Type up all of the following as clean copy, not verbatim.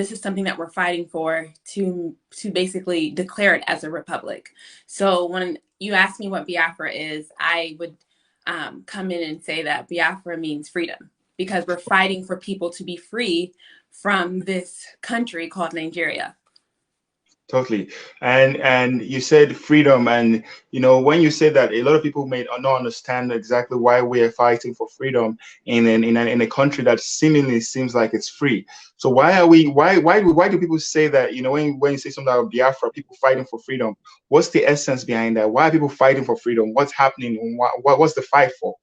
this is something that we're fighting for to basically declare it as a republic. So when you ask me what Biafra is, I would come in and say that Biafra means freedom, because we're fighting for people to be free from this country called Nigeria. Totally. And you said freedom, and when you say that, a lot of people may not understand exactly why we are fighting for freedom in a country that seemingly seems like it's free. So why do people say that, when you say something about Biafra, people fighting for freedom? What's the essence behind that? Why are people fighting for freedom? What's happening? What's the fight for?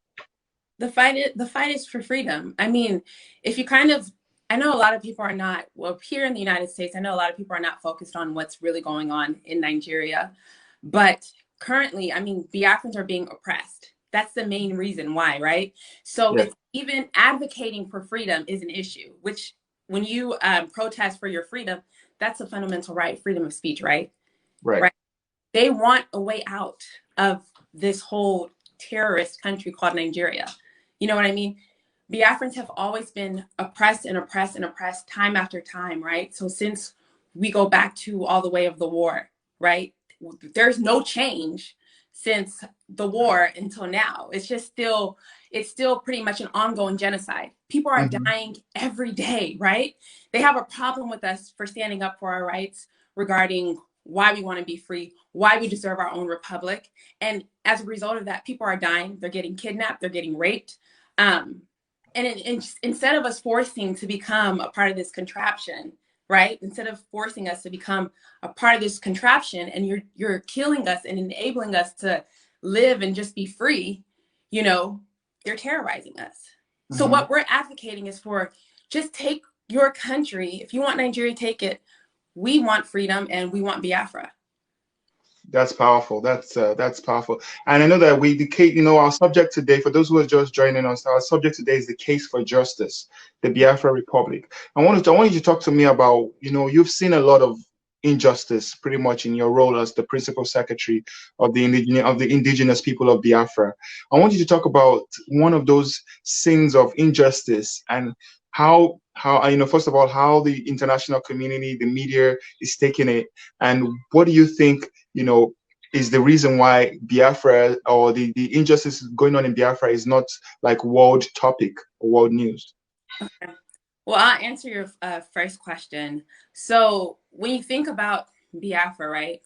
The fight is for freedom. I mean, if you I know a lot of people are not, well, here in the United States, I know a lot of people are not focused on what's really going on in Nigeria. But currently, I mean, Biafrans are being oppressed. That's the main reason why, right? So Yeah. it's even advocating for freedom is an issue, which when you protest for your freedom, that's a fundamental right, freedom of speech, right? Right. They want a way out of this whole terrorist country called Nigeria. You know what I mean? Biafrans have always been oppressed and oppressed and oppressed time after time, right? So since we go back to all the way of the war, right? There's no change since the war until now. It's still pretty much an ongoing genocide. People are dying every day, right? They have a problem with us for standing up for our rights regarding why we want to be free, why we deserve our own republic. And as a result of that, people are dying. They're getting kidnapped. They're getting raped. And instead of us forcing to become a part of this contraption, right? Instead of forcing us to become a part of this contraption, and you're killing us and enabling us to live and just be free, they're terrorizing us. So what we're advocating is for just take your country. If you want Nigeria, take it. We want freedom and we want Biafra. That's powerful. That's powerful. And I know that our subject today, for those who are just joining us, our subject today is the case for justice, the Biafra Republic. I want you to talk to me about, you've seen a lot of injustice pretty much in your role as the principal secretary of the indigenous people of Biafra. I want you to talk about one of those scenes of injustice and how first of all, how the international community, the media is taking it, and what do you think is the reason why Biafra or the injustice going on in Biafra is not like world topic or world news? Okay. Well, I'll answer your first question. So when you think about Biafra, right,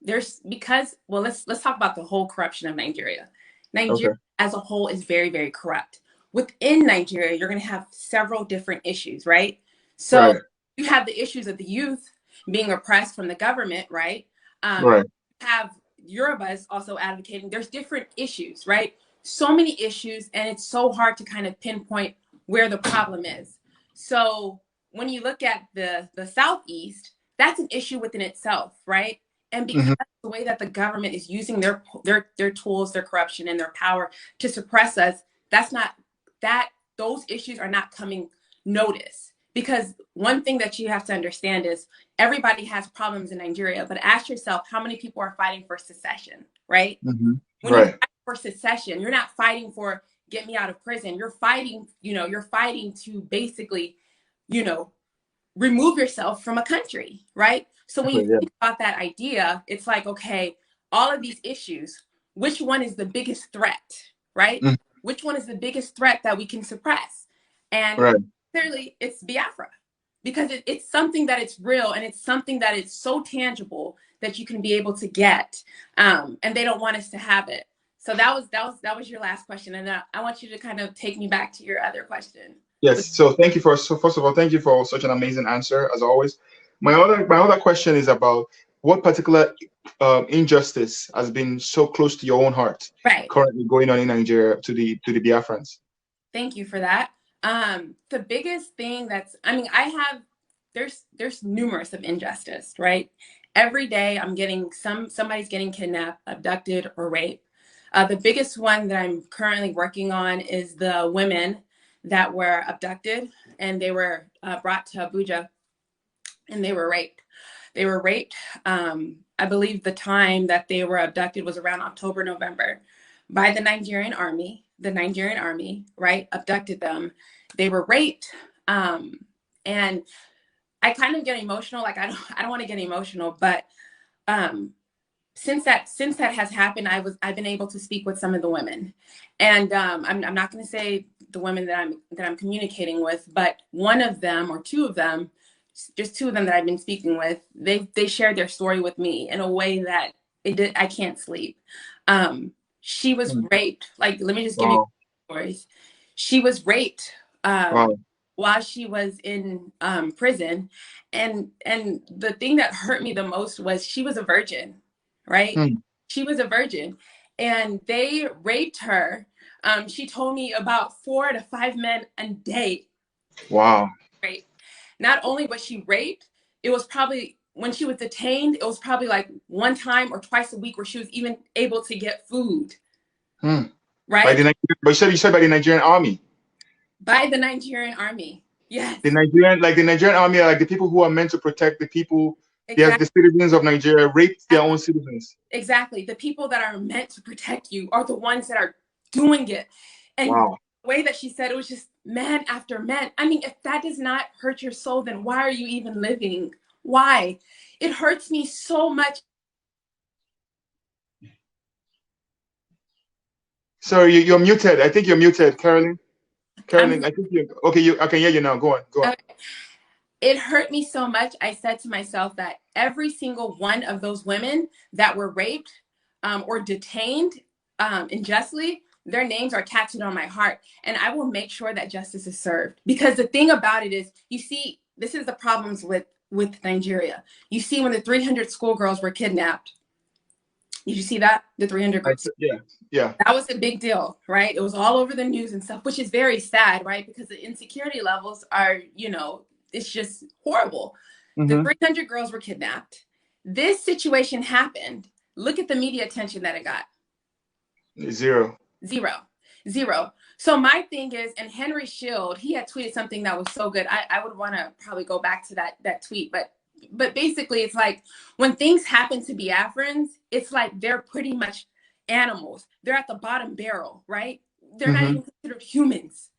let's talk about the whole corruption of Nigeria. Nigeria as a whole is very, very corrupt. Within Nigeria, you're going to have several different issues, right? So you have the issues of the youth being oppressed from the government, right? Have Yorubas also advocating. There's different issues, right? So many issues, and it's so hard to kind of pinpoint where the problem is. So when you look at the Southeast, that's an issue within itself, right? And because the way that the government is using their tools, their corruption, and their power to suppress us, those issues are not coming notice. Because one thing that you have to understand is everybody has problems in Nigeria, but ask yourself how many people are fighting for secession, right? When you fight for secession, you're not fighting for get me out of prison. You're fighting to basically, remove yourself from a country, right? So when you think about that idea, it's like, okay, all of these issues, which one is the biggest threat, right? Which one is the biggest threat that we can suppress? And clearly it's Biafra, because it's something that it's real, and it's something that it's so tangible that you can be able to get, and they don't want us to have it. So that was your last question, and I want you to kind of take me back to your other question. Yes. So first of all, thank you for such an amazing answer as always. My other question is about what particular injustice has been so close to your own heart currently going on in Nigeria to the Biafrans. Thank you for that. The biggest thing there's numerous of injustice, right? Every day I'm getting somebody's getting kidnapped, abducted, or raped. The biggest one that I'm currently working on is the women that were abducted, and they were brought to Abuja, and they were raped. They were raped. I believe the time that they were abducted was around October, November, by the Nigerian army. The Nigerian army, right, abducted them. They were raped. And I kind of get emotional. Like I don't want to get emotional, but since that has happened, I've been able to speak with some of the women, and I'm not going to say the women that I'm communicating with, but one of them or two of them, just two of them that I've been speaking with, they shared their story with me in a way that I can't sleep. She was raped. Like, let me just give you stories. She was raped while she was in prison, and the thing that hurt me the most was she was a virgin, right? She was a virgin, and they raped her. She told me about 4 to 5 men a day. Wow. Right. Not only was she raped, it was probably when she was detained, it was probably like 1 time or twice a week where she was even able to get food. Right? But you said by the Nigerian army. By the Nigerian army. Yes. The Nigerian army are like the people who are meant to protect the people. Exactly. The citizens of Nigeria raped their own citizens. Exactly. The people that are meant to protect you are the ones that are doing it. And the way that she said, it was just man after man. I mean, if that does not hurt your soul, then why are you even living? Why? It hurts me so much. Sorry, you're muted. I think you're muted, Carolyn. Carolyn, I think you okay. I can hear you now. Go on. Okay. It hurt me so much. I said to myself that every single one of those women that were raped or detained unjustly, their names are tattooed on my heart, and I will make sure that justice is served. Because the thing about it is, you see, this is the problems with Nigeria. You see, when the 300 schoolgirls were kidnapped, did you see that? The 300 girls? Yeah. That was a big deal, right? It was all over the news and stuff, which is very sad, right? Because the insecurity levels are, you know, it's just horrible. The 300 girls were kidnapped. This situation happened. Look at the media attention that it got. Zero. So my thing is, and Henry Shield, he had tweeted something that was so good. I would want to probably go back to that tweet, but basically it's like when things happen to Biafrans, it's like they're pretty much animals. They're at the bottom barrel, right? They're not even considered humans.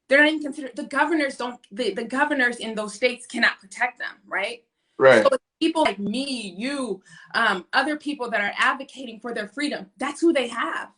They're not even considered, the governors in those states cannot protect them, right? Right. So people like me, you, other people that are advocating for their freedom, that's who they have.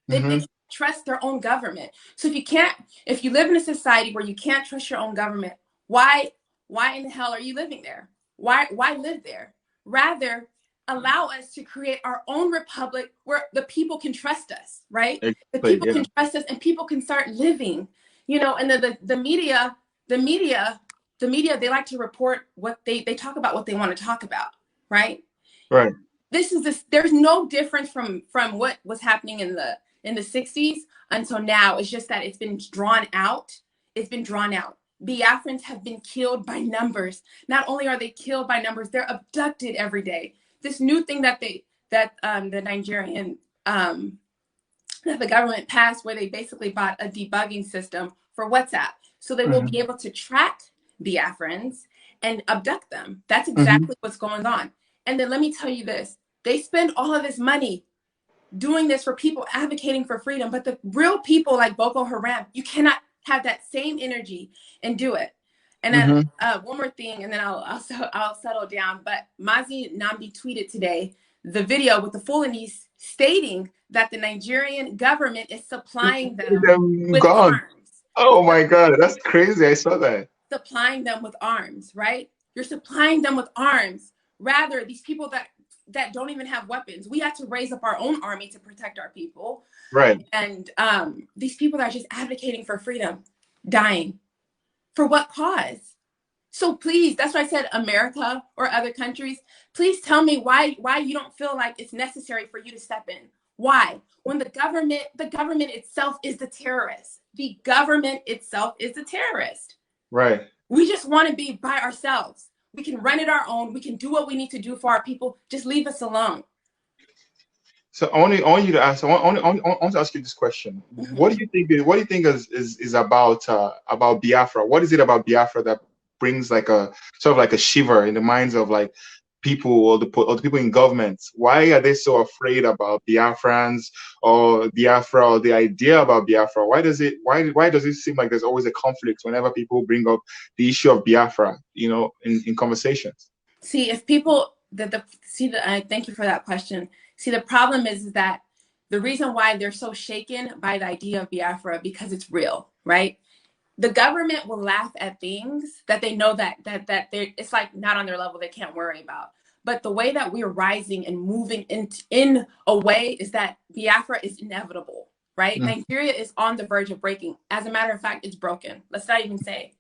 They can't trust their own government. So if you live in a society where you can't trust your own government, why in the hell are you living there? Why live there? Rather, allow us to create our own republic where the people can trust us, right? The people can trust us and people can start living, you know. And the media, they like to report what they talk about what they want to talk about, right? Right. There's no difference from what was happening in the 60s until now. It's just that it's been drawn out. Biafrans have been killed by numbers. Not only are they killed by numbers, they're abducted every day. This new thing that the Nigerian that the government passed, where they basically bought a debugging system for WhatsApp, so they will be able to track Biafrans and abduct them. That's exactly what's going on. And then let me tell you this: they spend all of this money doing this for people advocating for freedom, but the real people like Boko Haram, you cannot have that same energy and do it. And then one more thing, and then I'll settle down. But Mazi Nnamdi tweeted today the video with the Fulanese stating that the Nigerian government is supplying them with arms. Oh my God, that's crazy. I saw that. Supplying them with arms, right? You're supplying them with arms. Rather, these people that don't even have weapons, we have to raise up our own army to protect our people. Right. And these people that are just advocating for freedom, dying. For what cause? So please, that's why I said America or other countries, please tell me why you don't feel like it's necessary for you to step in. Why? When the government itself is the terrorist. The government itself is the terrorist. Right. We just want to be by ourselves. We can run it our own. We can do what we need to do for our people. Just leave us alone. So I want you to ask. I want to ask you this question. What do you think is about Biafra? What is it about Biafra that brings like a sort of like a shiver in the minds of like people or the people in government? Why are they so afraid about Biafrans or Biafra or the idea about Biafra? Why does it seem like there's always a conflict whenever people bring up the issue of Biafra, in conversations? See, if people thank you for that question. See, the problem is that the reason why they're so shaken by the idea of Biafra, because it's real, right? The government will laugh at things that they know that it's like not on their level, they can't worry about. But the way that we're rising and moving in a way is that Biafra is inevitable, right? Nigeria is on the verge of breaking. As a matter of fact, it's broken. Let's not even say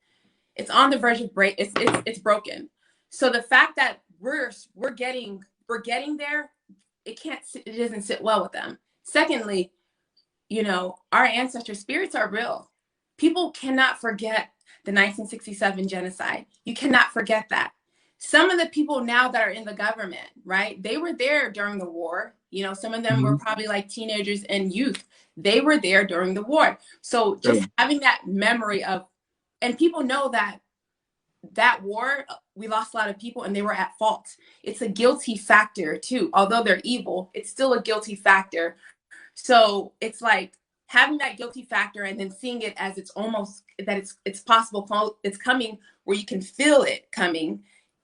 it's on the verge of break. It's broken. So the fact that we're getting there, it doesn't sit well with them. Secondly, our ancestor spirits are real. People cannot forget the 1967 genocide. You cannot forget that. Some of the people now that are in the government, right? They were there during the war. Some of them were probably like teenagers and youth. They were there during the war. So just having that memory of, and people know that war, we lost a lot of people and they were at fault. It's a guilty factor too. Although they're evil, it's still a guilty factor. So it's like having that guilty factor and then seeing it as it's almost that it's possible, it's coming, where you can feel it coming.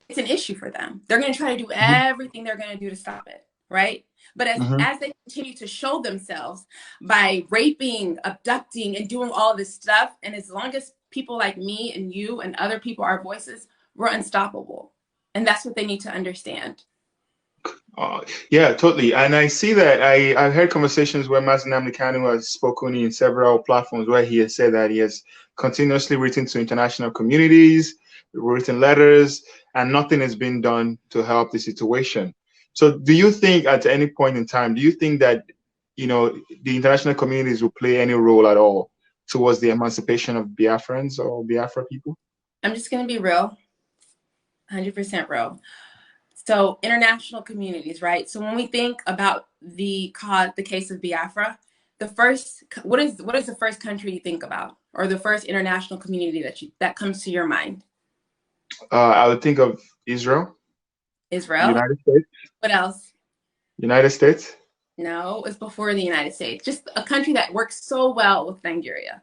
It's an issue for them. They're going to try to do everything they're going to do to stop it, right? But as they continue to show themselves by raping, abducting, and doing all this stuff, and as long as people like me and you and other people are voices, we're unstoppable. And that's what they need to understand. Yeah, totally. And I see that I've heard conversations where Mazi Nnamdi Kanu has spoken in several platforms where he has said that he has continuously written to international communities, written letters, and nothing has been done to help the situation. So do you think at any point in time, do you think that, the international communities will play any role at all towards the emancipation of Biafrans or Biafra people? I'm just going to be real, 100% real. So international communities, right? So when we think about the case of Biafra, what is the first country you think about, or the first international community that comes to your mind? I would think of Israel. Israel. United States. What else? United States. No, it's before the United States. Just a country that works so well with Nigeria.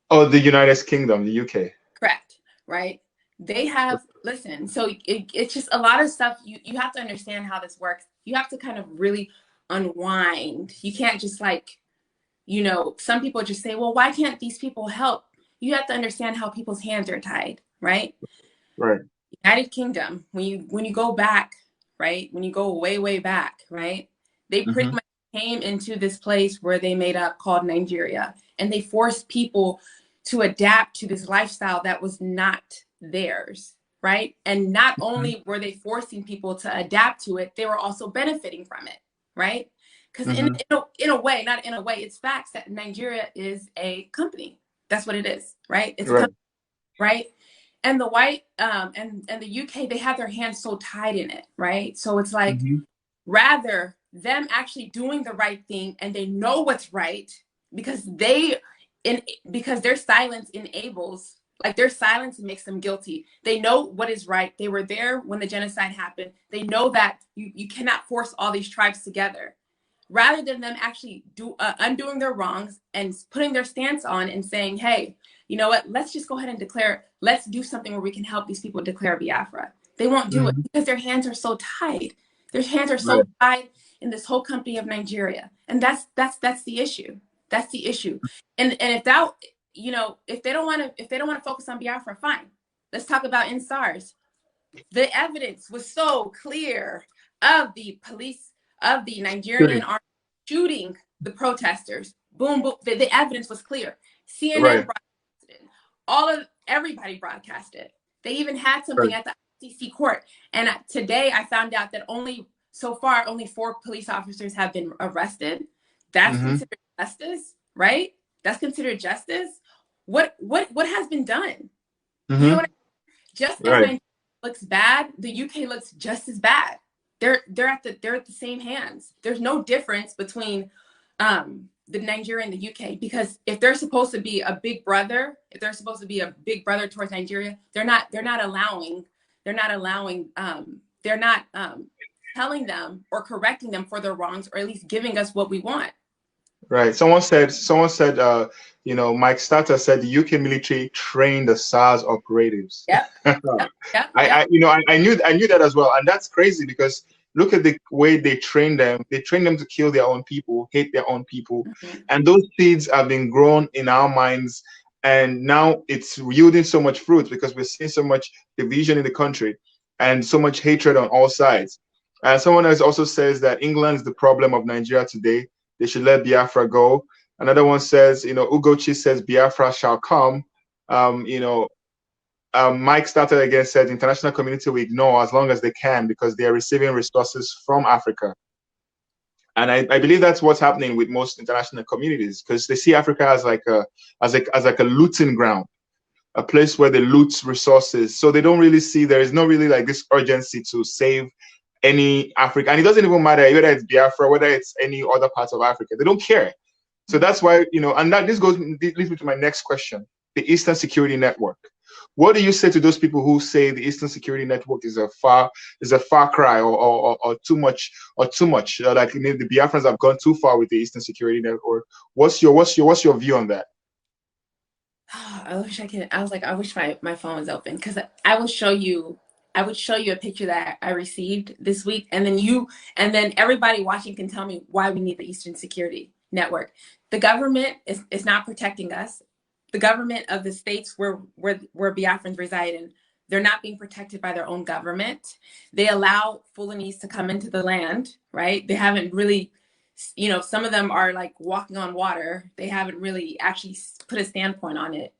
Oh, the United Kingdom, the UK. Correct, right? They have, listen, so it's just a lot of stuff. You have to understand how this works. You have to kind of really unwind. You can't just some people just say, well, why can't these people help? You have to understand how people's hands are tied, right? Right. United Kingdom, when you go back, right? When you go way, way back, right? They pretty much came into this place where they made up called Nigeria, and they forced people to adapt to this lifestyle that was not theirs, right? And not only were they forcing people to adapt to it, they were also benefiting from it, right? Because in a way, not in a way, it's facts that Nigeria is a company. That's what it is, right? It's a company, right? And the white and the UK, they have their hands so tied in it, right? So it's like rather them actually doing the right thing, and they know what's right because because their silence enables, like their silence makes them guilty. They know what is right. They were there when the genocide happened. They know that you cannot force all these tribes together. Rather than them actually undoing their wrongs and putting their stance on and saying, hey, you know what, let's just go ahead and declare, let's do something where we can help these people declare Biafra. They won't do it because their hands are so tied. Their hands are so tied in this whole country of Nigeria. And that's the issue. That's the issue. And if that, if they don't want to focus on Biafra, fine. Let's talk about NSARS. The evidence was so clear of the police, of the Nigerian army shooting the protesters. Boom, boom. The evidence was clear. CNN broadcasted. Everybody broadcasted. They even had something at the ICC court. And today I found out that so far only 4 police officers have been arrested. That's considered justice, right? That's considered justice. What has been done? You know what I mean? Just as Nigeria looks bad, the UK looks just as bad. They're at the same hands. There's no difference between the Nigeria and the UK, because if they're supposed to be a big brother, towards Nigeria, they're not allowing they're not telling them or correcting them for their wrongs, or at least giving us what we want. Right. Someone said, you know, Mike Starter said the UK military trained the SARS operatives. Yep. Yep. Yep. I you know, I knew that as well. And that's crazy because look at the way they train them. They train them to kill their own people, hate their own people. Mm-hmm. And those seeds have been grown in our minds. And now it's yielding so much fruit because we're seeing so much division in the country and so much hatred on all sides. And someone else also says that England is the problem of Nigeria today. They should let Biafra go. Another one says, you know, Ugochi says Biafra shall come. You know, Mike started again, said international community will ignore as long as they can because they are receiving resources from Africa. And I believe that's what's happening with most international communities because they see Africa as like a looting ground, a place where they loot resources. So they don't really see, there is no really like this urgency to save any Africa. And it doesn't even matter whether it's Biafra, whether it's any other parts of Africa. They don't care. So that's why, you know, and that this leads me to my next question, the Eastern Security Network. What do you say to those people who say the Eastern Security Network is a far cry or too much like the Biafrans have gone too far with the Eastern Security Network? What's your view on that? I wish I could. I was like, I wish my phone was open because I would show you a picture that I received this week, and then everybody watching can tell me why we need the Eastern Security Network. The government is not protecting us. The government of the states where Biafrans reside in, they're not being protected by their own government. They allow Fulanese to come into the land, right? They haven't really, you know, some of them are like walking on water. They haven't really actually put a standpoint on it.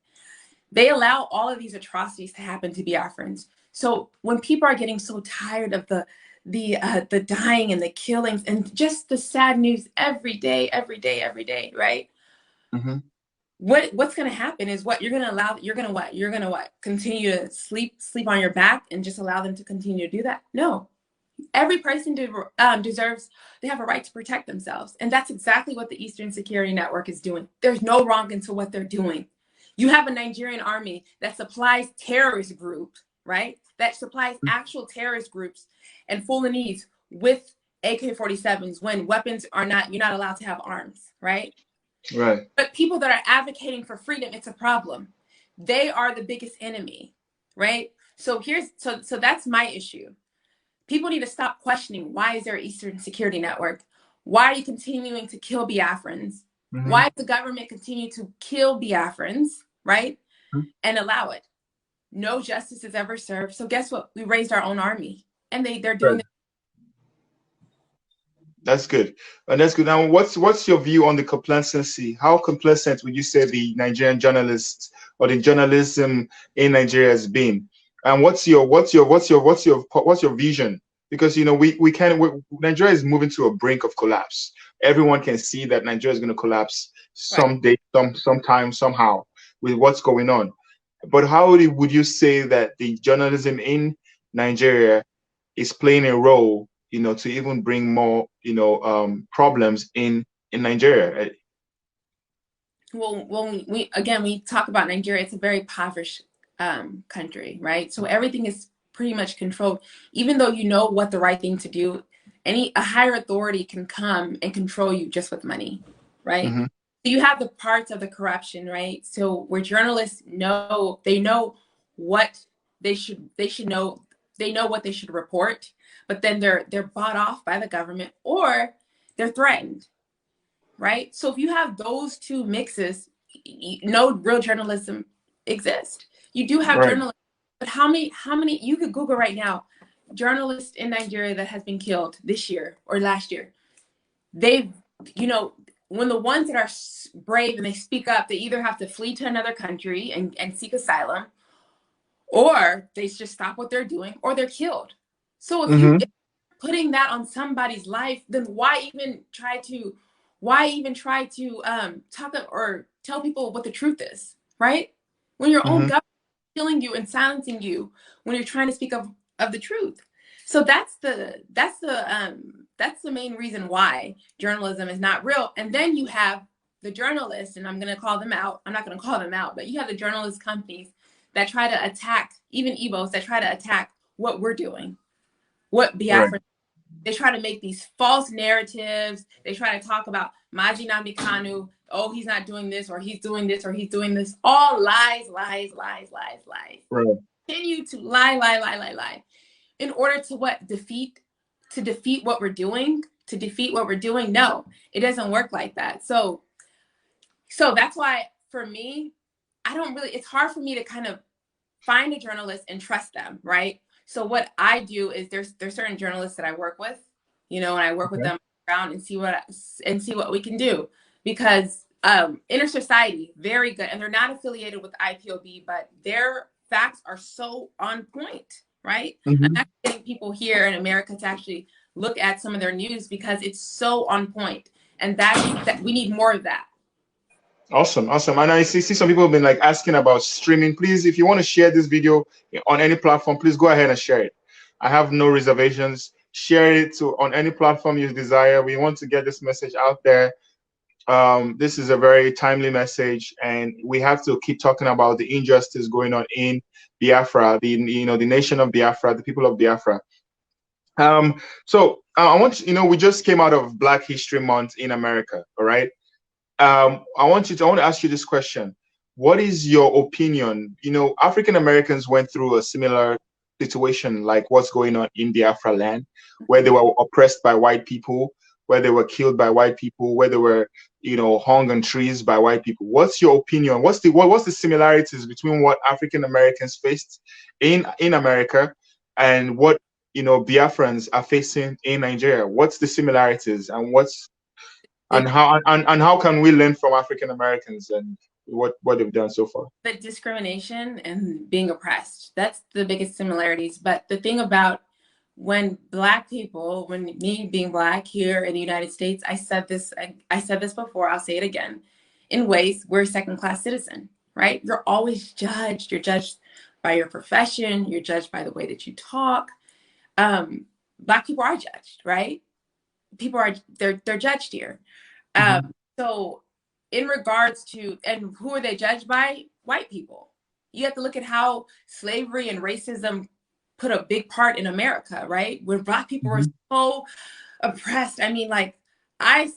They allow all of these atrocities to happen to Biafrans. So when people are getting so tired of the dying and the killings and just the sad news every day, right? Mm-hmm. What's going to happen is you're going to continue to sleep on your back and just allow them to continue to do that? No. Every person deserves, they have a right to protect themselves. And that's exactly what the Eastern Security Network is doing. There's no wrong into what they're doing. You have a Nigerian army that supplies terrorist groups, right? That supplies actual terrorist groups and Fulanese with AK-47s when weapons you're not allowed to have arms, right? Right. But people that are advocating for freedom, it's a problem. They are the biggest enemy, right? So that's my issue. People need to stop questioning, why is there an Eastern Security Network? Why are you continuing to kill Biafrans? Mm-hmm. Why does the government continue to kill Biafrans, right? Mm-hmm. And allow it? No justice is ever served. So guess what? We raised our own army, and they're doing it. That's good. And that's good. Now, what's your view on the complacency? How complacent would you say the Nigerian journalists or the journalism in Nigeria has been? And what's your vision? Because you know Nigeria is moving to a brink of collapse. Everyone can see that Nigeria is going to collapse someday, sometime, somehow, with what's going on. But how would you say that the journalism in Nigeria is playing a role, you know, to even bring more, you know, problems in Nigeria? Well, we talk about Nigeria, it's a very impoverished country, right? So everything is pretty much controlled. Even though you know what the right thing to do, a higher authority can come and control you just with money, right? Mm-hmm. So you have the parts of the corruption, right? So where journalists know what they should know, they know what they should report, but then they're bought off by the government or they're threatened, right? So if you have those two mixes, no real journalism exists. You do have journalists, but how many, you could Google right now, journalists in Nigeria that has been killed this year or last year. They've, you know, when the ones that are brave and they speak up, they either have to flee to another country and seek asylum, or they just stop what they're doing, or they're killed. So if you're putting that on somebody's life, then why even try to talk or tell people what the truth is, right? When your own government is killing you and silencing you when you're trying to speak of the truth. So that's the main reason why journalism is not real. And then you have the journalists, and I'm going to call them out. I'm not going to call them out, but you have the journalist companies that try to attack, even Igbos that try to attack what we're doing, what Right. Biafra. They try to make these false narratives. They try to talk about Mazi Nnamdi Kanu. Oh, he's not doing this, or he's doing this, or he's doing this. All lies, lies, lies, lies, lies. Right. Continue to lie, lie, lie, lie, lie. In order to what? To defeat what we're doing? To defeat what we're doing? No, it doesn't work like that. So that's why for me, it's hard for me to kind of find a journalist and trust them, right? So what I do is there's certain journalists that I work with, and I work with them around and see what we can do, because Inner Society, very good, and they're not affiliated with IPOB, but their facts are so on point, right? Mm-hmm. I'm actually getting people here in America to actually look at some of their news because it's so on point, and that we need more of that. Awesome. And I see some people have been like asking about streaming. Please, if you want to share this video on any platform, please go ahead and share it. I have no reservations. Share it on any platform you desire. We want to get this message out there. This is a very timely message, and we have to keep talking about the injustice going on in Biafra, the nation of Biafra, the people of Biafra. So I want we just came out of Black History Month in America, all right? I want to ask you this question. What is your opinion? African Americans went through a similar situation like what's going on in Biafra land, where they were oppressed by white people, where they were killed by white people, where they were, hung on trees by white people. What's your opinion? What's the similarities between what African Americans faced in America and what Biafrans are facing in Nigeria? What's the similarities and how can we learn from African Americans and what they've done so far? The discrimination and being oppressed. That's the biggest similarities. But the thing about when Black people, when me being Black here in the United States, I said this before, I'll say it again. In ways, we're a second-class citizen, right? You're always judged. You're judged by your profession. You're judged by the way that you talk. Black people are judged, right? They're judged here. So in regards to, and who are they judged by? White people. You have to look at how slavery and racism put a big part in America, right? When Black people were so oppressed. I mean, like, I'm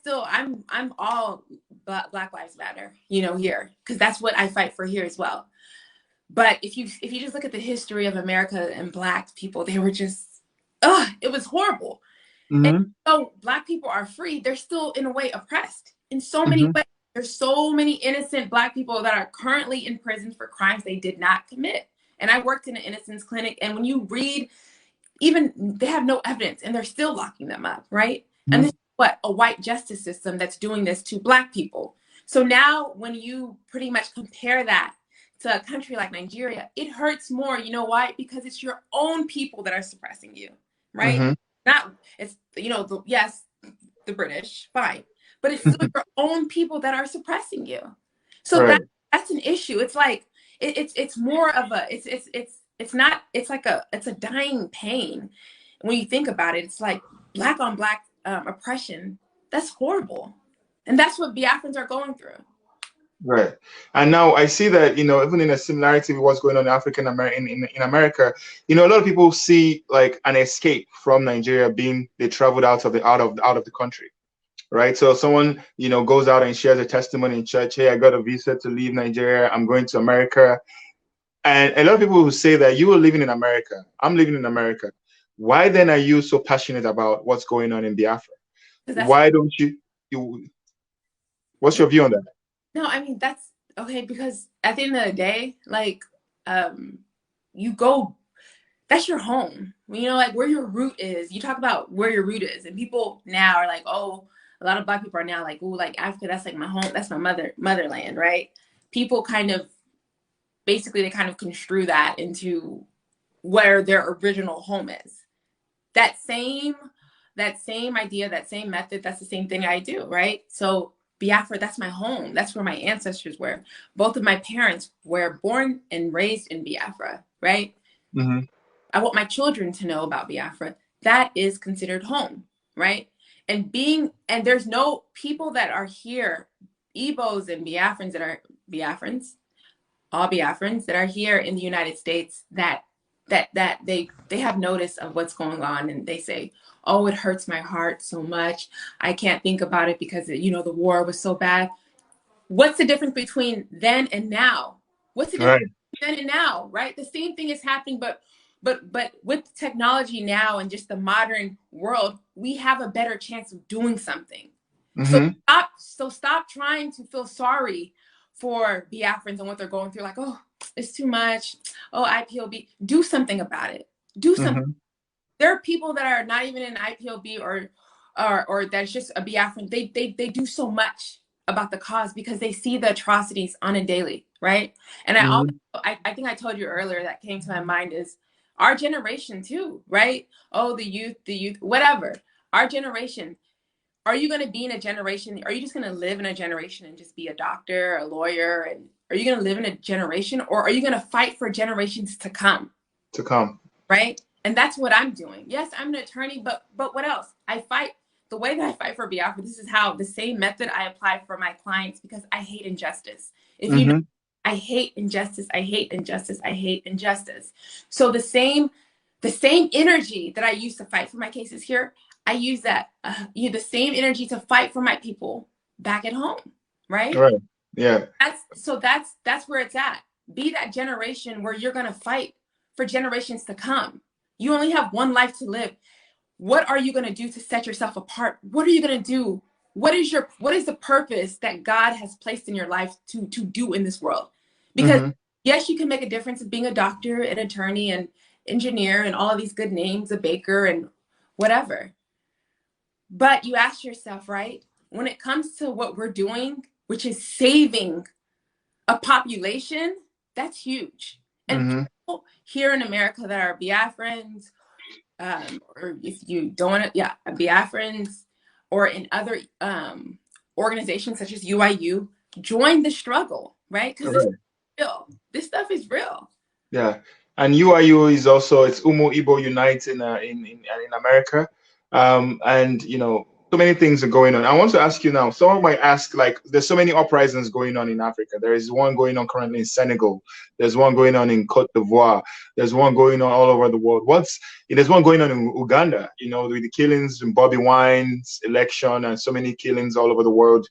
all Black Lives Matter, here, because that's what I fight for here as well. But if you just look at the history of America and Black people, they were just, it was horrible. And so Black people are free. They're still in a way oppressed in so many ways. There's so many innocent Black people that are currently in prison for crimes they did not commit. And I worked in an innocence clinic. And when you read, even they have no evidence and they're still locking them up, right? And this is a white justice system that's doing this to Black people. So now when you pretty much compare that to a country like Nigeria, it hurts more. You know why? Because it's your own people that are suppressing you, right? It's, yes, the British, fine. But it's still your own people that are suppressing you. So that's an issue. It's like, it's more of a, it's a dying pain. When you think about it, it's like Black on Black oppression. That's horrible. And that's what Biafrans are going through. Right. And now I see that, even in a similarity with what's going on in African American in America, a lot of people see like an escape from Nigeria being they traveled out of the country. Right. So someone, goes out and shares a testimony in church. Hey, I got a visa to leave Nigeria. I'm going to America. And a lot of people who say that you are living in America. I'm living in America. Why then are you so passionate about what's going on in Biafra? Why don't you what's your view on that? No, I mean, that's okay, because at the end of the day, like, you go, that's your home. Like where your root is. You talk about where your root is, and people now are like, oh, a lot of Black people are now like, oh, like Africa, that's like my home, that's my motherland, right? People kind of, basically, they kind of construe that into where their original home is. That same idea, that same method, that's the same thing I do, right? So Biafra, that's my home. That's where my ancestors were. Both of my parents were born and raised in Biafra, right? I want my children to know about Biafra. That is considered home, right? And there's no people that are here, Igbos and Biafrans that are Biafrans, all Biafrans that are here in the United States that that they have notice of what's going on, and they say, oh, it hurts my heart so much. I can't think about it because, you know, the war was so bad. What's the difference between then and now? What's the difference between then and now, right? The same thing is happening, but with technology now and just the modern world, we have a better chance of doing something. Stop trying to feel sorry for Biafrans and what they're going through. Like, oh, it's too much. Oh, IPOB. Do something about it. Do something. There are people that are not even in IPOB or that's just a Biafran. They do so much about the cause because they see the atrocities on a daily, right? And I think I told you earlier that came to my mind is our generation too, right? Oh, the youth, whatever. Our generation. Are you going to be in a generation? Are you just going to live in a generation and just be a doctor, a lawyer? And are you going to live in a generation, or are you going to fight for generations to come? Right? And that's what I'm doing. Yes, I'm an attorney, but what else? I fight the way that I fight for Biafra. This is how the same method I apply for my clients, because I hate injustice. If you know, I hate injustice. I hate injustice. I hate injustice. So the same energy that I use to fight for my cases here, I use that the same energy to fight for my people back at home, right? Right. Yeah. That's where it's at. Be that generation where you're gonna fight for generations to come. You only have one life to live. What are you gonna do to set yourself apart? What are you gonna do? What is the purpose that God has placed in your life to do in this world? Because yes, you can make a difference of being a doctor, an attorney, an engineer, and all of these good names, a baker, and whatever. But you ask yourself, right, when it comes to what we're doing, which is saving a population, that's huge. And people here in America that are Biafrans, or if you don't want to, Biafrans, or in other organizations such as UIU, join the struggle, right? Because this is real. This stuff is real. Yeah. And UIU is also, it's Umo Igbo Unite in America. And, you know, so many things are going on. I want to ask you now, someone might ask, like, there's so many uprisings going on in Africa. There is one going on currently in Senegal. There's one going on in Cote d'Ivoire. There's one going on all over the world. There's one going on in Uganda, you know, with the killings in Bobby Wine's election and so many killings all over the world.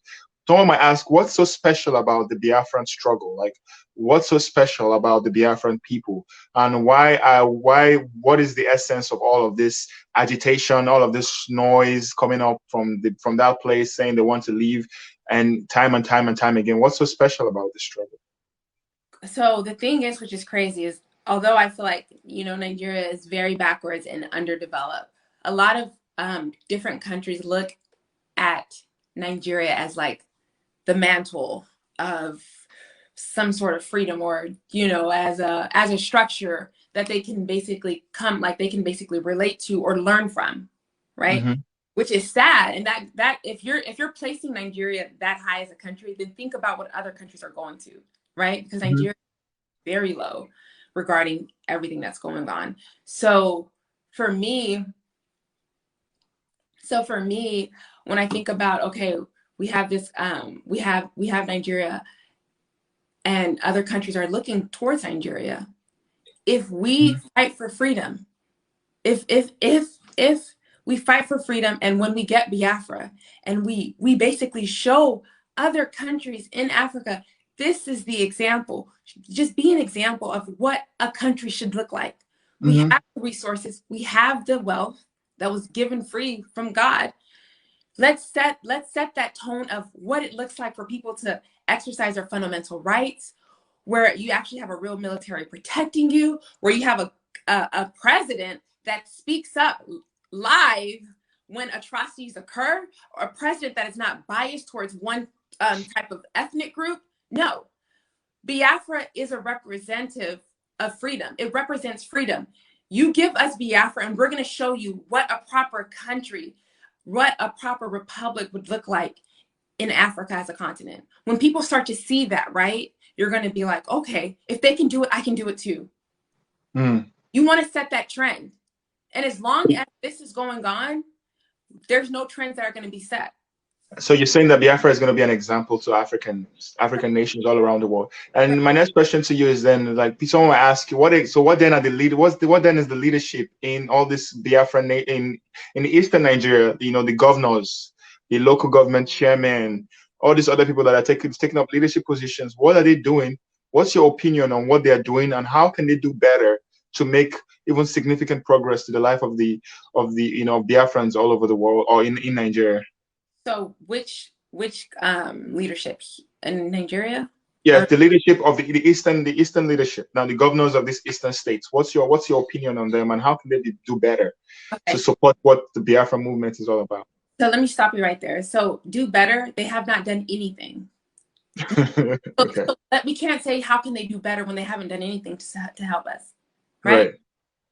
Someone might ask, what's so special about the Biafran struggle? Like, what's so special about the Biafran people? And what is the essence of all of this agitation, all of this noise coming up from that place saying they want to leave, and time again? What's so special about this struggle? So the thing is, which is crazy, is although I feel like, you know, Nigeria is very backwards and underdeveloped, a lot of different countries look at Nigeria as like the mantle of some sort of freedom, or, you know, as a structure that they can basically relate to or learn from, right? Which is sad. And that if you're placing Nigeria that high as a country, then think about what other countries are going to, right? Because Nigeria is very low regarding everything that's going on. So for me, when I think about, okay, we have this, we have Nigeria, and other countries are looking towards Nigeria. If we fight for freedom, if we fight for freedom, and when we get Biafra, and we basically show other countries in Africa, this is the example. Just be an example of what a country should look like. We have the resources, we have the wealth that was given free from God. Let's set that tone of what it looks like for people to exercise their fundamental rights, where you actually have a real military protecting you, where you have a president that speaks up live when atrocities occur, or a president that is not biased towards one type of ethnic group. No, Biafra is a representative of freedom. It represents freedom. You give us Biafra, and we're going to show you what a proper country, what a proper republic would look like in Africa as a continent. When people start to see that, right, you're going to be like, okay, if they can do it, I can do it too. You want to set that trend. And as long as this is going on, there's no trends that are going to be set. So you're saying that Biafra is going to be an example to African nations all around the world. And my next question to you is then, like, someone will ask you, what then are the lead? What then is the leadership in all this Biafra in Eastern Nigeria? You know, the governors, the local government chairmen, all these other people that are taking up leadership positions. What are they doing? What's your opinion on what they are doing, and how can they do better to make even significant progress to the life of the Biafrans all over the world or in Nigeria? So which leadership in Nigeria? Yes, the leadership of the eastern leadership. Now, the governors of these eastern states. What's your opinion on them, and how can they do better to support what the Biafra movement is all about? So let me stop you right there. So do better. They have not done anything. Okay. So we can't say how can they do better when they haven't done anything to help us, right?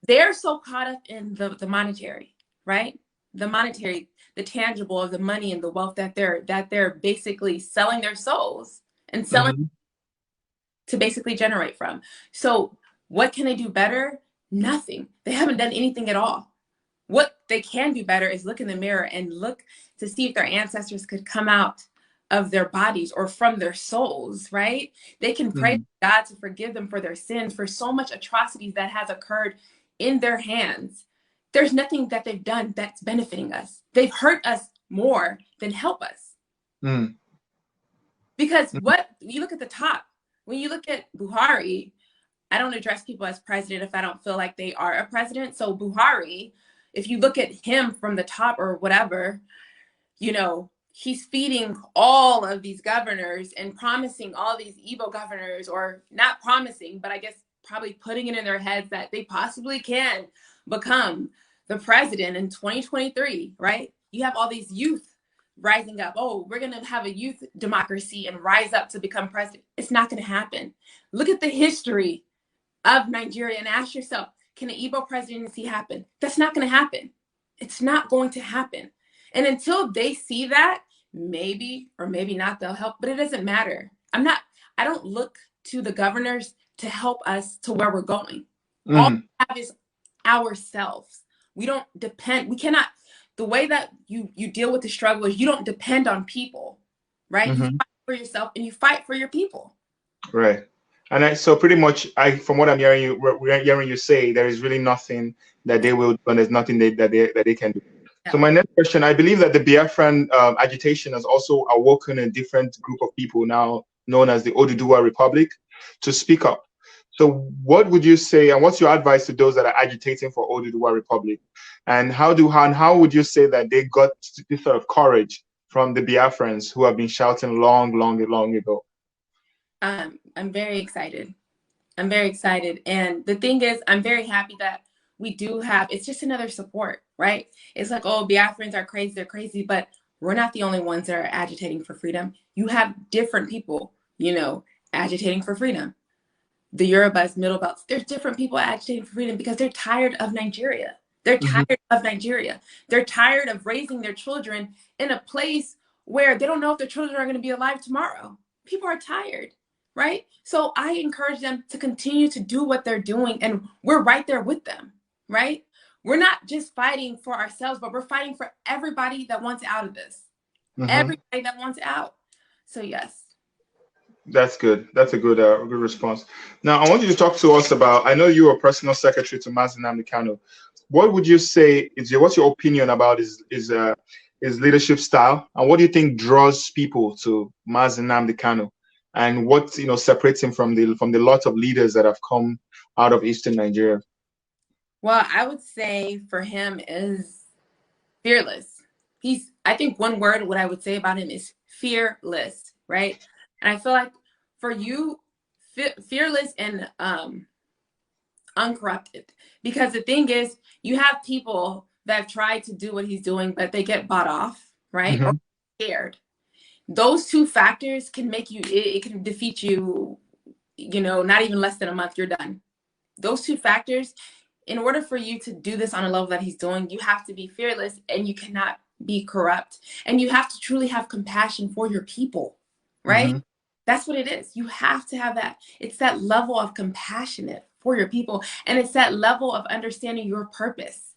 They're so caught up in the monetary, right? The monetary, the tangible of the money and the wealth that they're basically selling their souls and selling to basically generate from. So what can they do better? Nothing. They haven't done anything at all. What they can do better is look in the mirror and look to see if their ancestors could come out of their bodies or from their souls, right? They can pray to God to forgive them for their sins, for so much atrocities that has occurred in their hands. There's nothing that they've done that's benefiting us. They've hurt us more than help us. Because what you look at the top, when you look at Buhari, I don't address people as president if I don't feel like they are a president. So Buhari, if you look at him from the top or whatever, you know, he's feeding all of these governors and promising all these Igbo governors, or not promising, but I guess probably putting it in their heads that they possibly can become the president in 2023, right? You have all these youth rising up. Oh, we're going to have a youth democracy and rise up to become president. It's not going to happen. Look at the history of Nigeria and ask yourself, can an Igbo presidency happen? That's not going to happen. It's not going to happen. And until they see that, maybe or maybe not, they'll help, but it doesn't matter. I don't look to the governors to help us to where we're going. All we have is ourselves. We don't depend, we cannot, the way that you deal with the struggle is you don't depend on people, right? You fight for yourself and you fight for your people. Right. And so pretty much, from what I'm hearing you say, there is really nothing that they will do, and there's nothing that they can do. So my next question, I believe that the Biafran agitation has also awoken a different group of people now known as the Oduduwa Republic to speak up. So what would you say, and what's your advice to those that are agitating for Oduduwa Republic? And how would you say that they got this sort of courage from the Biafrans who have been shouting long ago? I'm very excited. I'm very excited. And the thing is, I'm very happy that we do have, it's just another support, right? It's like, oh, Biafrans are crazy, they're crazy, but we're not the only ones that are agitating for freedom. You have different people, you know, agitating for freedom. The Yorubas, Middle Belts, there's different people agitating for freedom because they're tired of Nigeria. They're tired of Nigeria. They're tired of raising their children in a place where they don't know if their children are going to be alive tomorrow. People are tired, right? So I encourage them to continue to do what they're doing, and we're right there with them, right? We're not just fighting for ourselves, but we're fighting for everybody that wants out of this. Everybody that wants out. So yes. That's good. That's a good response. Now, I want you to talk to us about, I know you were personal secretary to Mazi Nnamdi Kanu. What would you say what's your opinion about his leadership style, and what do you think draws people to Mazi Nnamdi Kanu, and what separates him from the lot of leaders that have come out of Eastern Nigeria? Well, I would say for him is fearless. I think one word, what I would say about him is fearless, right? And I feel like for you, fearless and uncorrupted, because the thing is, you have people that have tried to do what he's doing, but they get bought off, right? Or scared. Those two factors can make you, it can defeat you, not even less than a month, you're done. Those two factors, in order for you to do this on a level that he's doing, you have to be fearless and you cannot be corrupt. And you have to truly have compassion for your people, right? That's what it is. You have to have that. It's that level of compassionate for your people. And it's that level of understanding your purpose.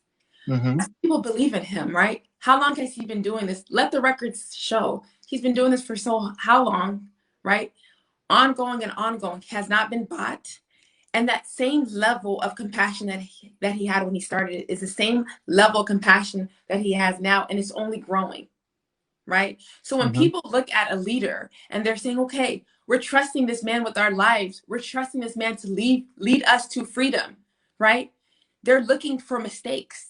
People believe in him, right? How long has he been doing this? Let the records show. He's been doing this for how long, right? Ongoing and ongoing, has not been bought. And that same level of compassion that he had when he started is the same level of compassion that he has now, and it's only growing, right? So when people look at a leader and they're saying, okay, we're trusting this man with our lives, we're trusting this man to lead us to freedom, right? They're looking for mistakes.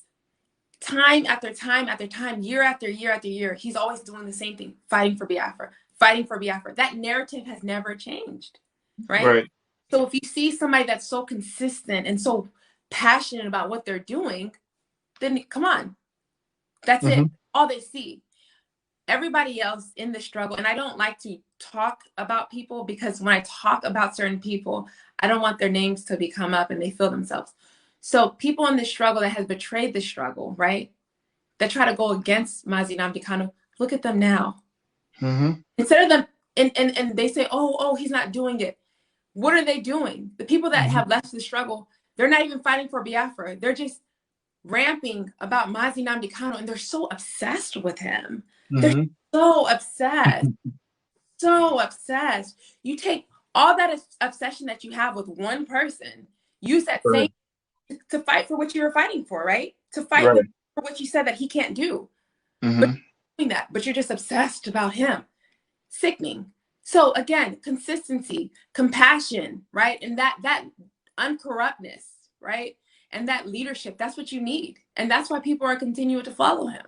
Time after time after time, year after year after year, he's always doing the same thing, fighting for Biafra, fighting for Biafra. That narrative has never changed, right? Right. So if you see somebody that's so consistent and so passionate about what they're doing, then come on, that's it. All they see. Everybody else in the struggle, and I don't like to talk about people, because when I talk about certain people, I don't want their names to come up and they feel themselves. So people in the struggle that has betrayed the struggle, right? That try to go against Mazi Nnamdi Kanu, look at them now. Instead of them, and they say, oh, he's not doing it. What are they doing? The people that have left the struggle, they're not even fighting for Biafra. They're just ramping about Mazi Nnamdi Kanu, and they're so obsessed with him. They're so obsessed. So obsessed. You take all that obsession that you have with one person, use that same to fight for what you were fighting for, right? To fight for what you said that he can't do. But you're doing that, but you're just obsessed about him. Sickening. So again, consistency, compassion, right? And that uncorruptness, right? And that leadership, that's what you need. And that's why people are continuing to follow him.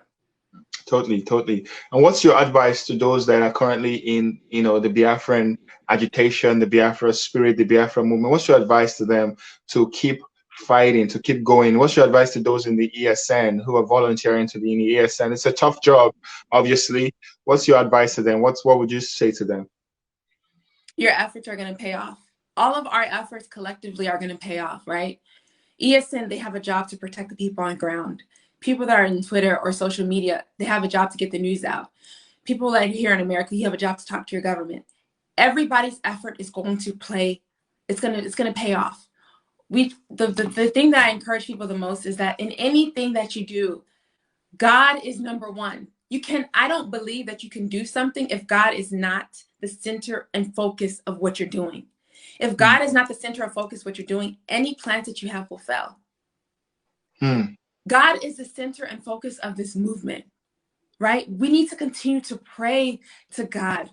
Totally, totally. And what's your advice to those that are currently in, you know, the Biafran agitation, the Biafra spirit, the Biafra movement? What's your advice to them to keep fighting, to keep going? What's your advice to those in the ESN who are volunteering to be in the ESN? It's a tough job, obviously. What's your advice to them? What would you say to them? Your efforts are going to pay off. All of our efforts collectively are going to pay off, right? ESN, they have a job to protect the people on the ground. People that are in Twitter or social media, they have a job to get the news out. People that are here in America, you have a job to talk to your government. Everybody's effort is going to play, it's going to pay off. The thing that I encourage people the most is that in anything that you do, God is number one. I don't believe that you can do something if God is not the center and focus of what you're doing. If God is not the center of focus of what you're doing, any plans that you have will fail. God is the center and focus of this movement, right? We need to continue to pray to God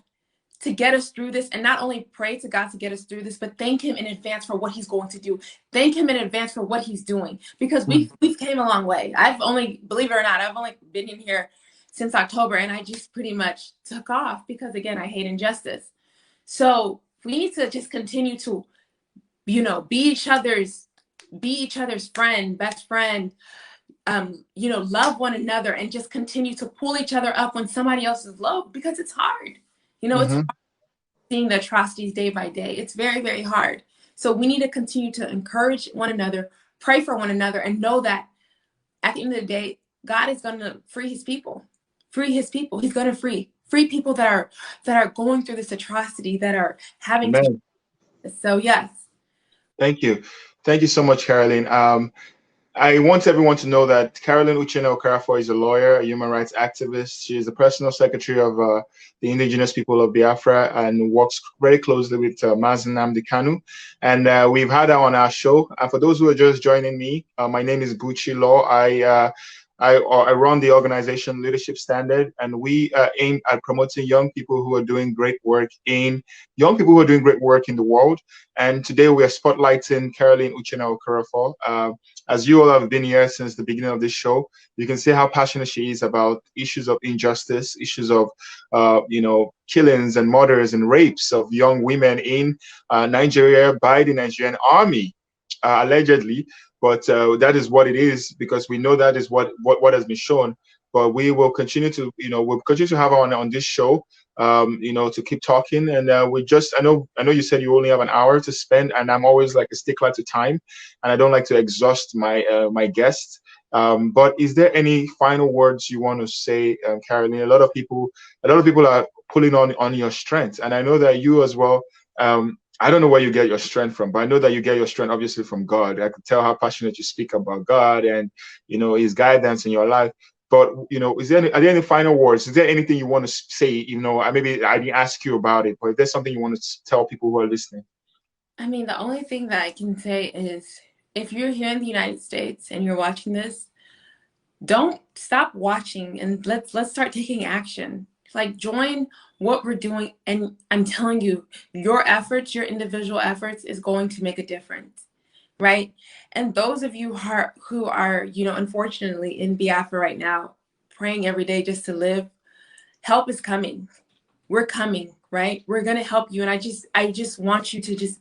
to get us through this, and not only pray to God to get us through this, but thank him in advance for what he's going to do. Thank him in advance for what he's doing, because we've came a long way. I've only, believe it or not, I've only been in here since October, and I just pretty much took off because, again, I hate injustice. So we need to just continue to, you know, be each other's friend, best friend, you know, love one another, and just continue to pull each other up when somebody else is low, because it's hard. You know, it's hard seeing the atrocities day by day. It's very, very hard. So we need to continue to encourage one another, pray for one another, and know that at the end of the day, God is going to free his people. Free his people. He's going to free people that are going through this atrocity, that are having to. So yes. Thank you. Thank you so much, Caroline. I want everyone to know that Caroline UCHENNA OKOROAFOR is a lawyer, a human rights activist. She is the personal secretary of the indigenous people of Biafra and works very closely with Mazi Nnamdi Kanu. And we've had her on our show. And for those who are just joining me, my name is Buchi Law. I run the organization Leadership Standard, and we aim at promoting young people who are doing great work in the world. And today we are spotlighting Caroline UCHENNA OKOROAFOR. As you all have been here since the beginning of this show, you can see how passionate she is about issues of injustice, issues of you know, killings and murders and rapes of young women in Nigeria by the Nigerian army, allegedly. But that is what it is, because we know that is what has been shown. But we will continue to, you know, we'll continue to have her on this show, you know, to keep talking. And I know you said you only have an hour to spend, and I'm always like a stickler to time, and I don't like to exhaust my my guests. But is there any final words you want to say, Caroline? A lot of people are pulling on your strength, and I know that you as well. I don't know where you get your strength from, but I know that you get your strength obviously from God. I could tell how passionate you speak about God and, you know, his guidance in your life. But are there any final words? Is there anything you want to say? Maybe I didn't ask you about it, but if there's something you want to tell people who are listening. I mean, the only thing that I can say is, if you're here in the United States and you're watching this, don't stop watching, and let's start taking action. Like, join what we're doing, and I'm telling you, your efforts, your individual efforts, is going to make a difference, right? And those of you who are unfortunately in Biafra right now, praying every day just to live, help is coming. We're coming, right? We're gonna help you, and I just want you to just.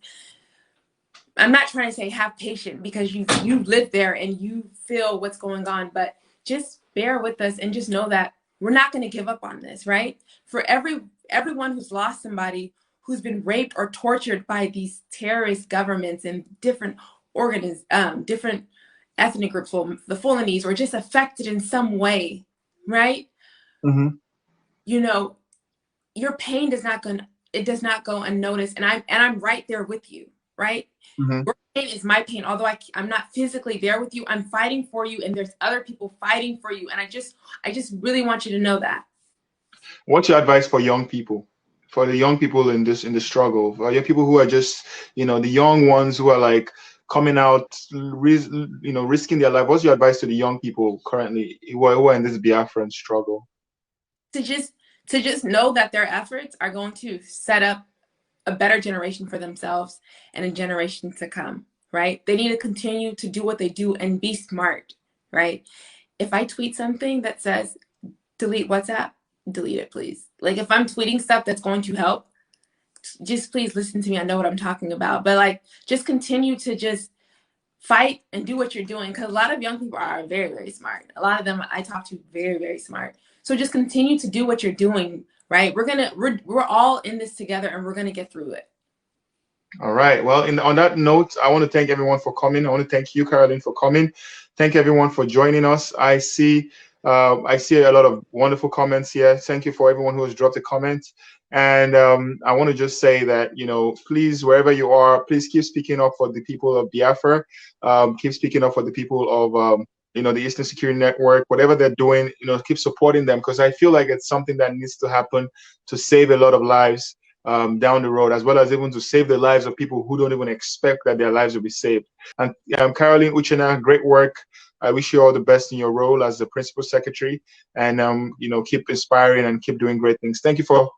I'm not trying to say have patience, because you live there and you feel what's going on, but just bear with us and just know that we're not going to give up on this, right? For everyone who's lost somebody, who's been raped or tortured by these terrorist governments and different different ethnic groups, well, the Fulanese, or just affected in some way, right? Mm-hmm. Your pain does not go unnoticed, and I'm right there with you, right? Mm-hmm. Your pain is my pain. Although I'm not physically there with you, I'm fighting for you, and there's other people fighting for you. And I just really want you to know that. What's your advice for young people? For the young people in the struggle, for your people who are just, the young ones who are like coming out, risking their life. What's your advice to the young people currently who are in this Biafran struggle? To just know that their efforts are going to set up a better generation for themselves and a generation to come, right? They need to continue to do what they do and be smart, right? If I tweet something that says delete WhatsApp, delete it, please. Like, if I'm tweeting stuff that's going to help, just please listen to me. I know what I'm talking about. But like, just continue to just fight and do what you're doing, because a lot of young people are very, very smart. A lot of them I talk to, very, very smart. So just continue to do what you're doing, right? We're all in this together, and we're gonna get through it. All right. Well, on that note, I want to thank everyone for coming. I want to thank you, Caroline, for coming. Thank everyone for joining us. I see a lot of wonderful comments here. Thank you for everyone who has dropped a comment. And I want to just say that, please, wherever you are, please keep speaking up for the people of Biafra. Keep speaking up for the people of, the Eastern Security Network, whatever they're doing, keep supporting them, because I feel like it's something that needs to happen to save a lot of lives down the road, as well as even to save the lives of people who don't even expect that their lives will be saved. And Caroline UCHENNA, great work. I wish you all the best in your role as the principal secretary, and keep inspiring and keep doing great things. Thank you for